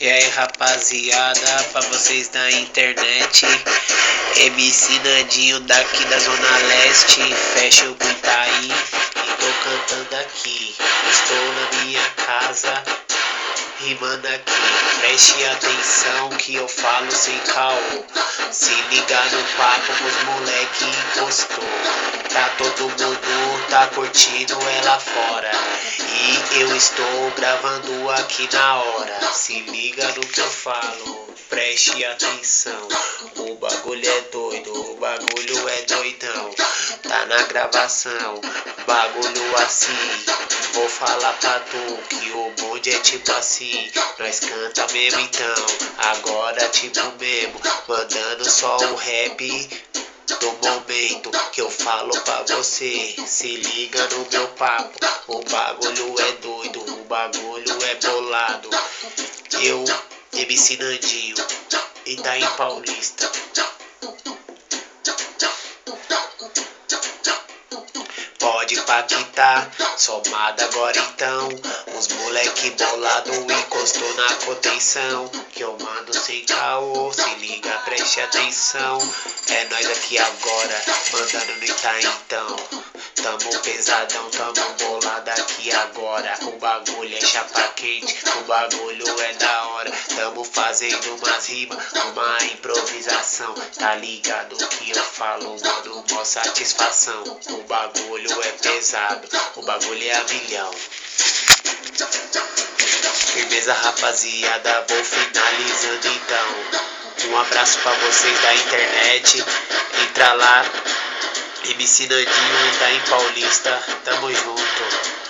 E aí rapaziada, pra vocês da internet, MC Nandinho daqui da Zona Leste, fecha o Itaí e tô cantando aqui. Estou na minha casa, rimando aqui. Preste atenção que eu falo sem caô. Se liga no papo que os moleque encostou. Tá todo mundo, tá curtindo ela fora. E eu estou gravando aqui na hora. Se liga no que eu falo, preste atenção. O bagulho é doido, o bagulho é doidão. Tá na gravação, bagulho assim. Vou falar pra tu que o bonde é tipo assim. Nós canta mesmo então, agora tipo mesmo. Mandando só o rap do momento que eu falo pra você. Se liga no meu papo, o bagulho é doido, o bagulho é bolado. Eu, MC Nandinho, Itaim Paulista. Pode paquitar, somada agora então. Os moleque bolado encostou na contenção. Que eu mando sem caô, se liga, preste atenção. É nós aqui agora, mandando no Itaim então. Tamo pesadão, tamo bolado aqui agora. O bagulho é chapa quente, o bagulho é da hora. Tamo fazendo umas rimas, uma improvisação. Tá ligado que eu falo, mano, mó satisfação. O bagulho é pesado, o bagulho é a milhão. Firmeza rapaziada, vou finalizando então. Um abraço pra vocês da internet. Entra lá, MC Nandinho, Itaim Paulista, tamo junto.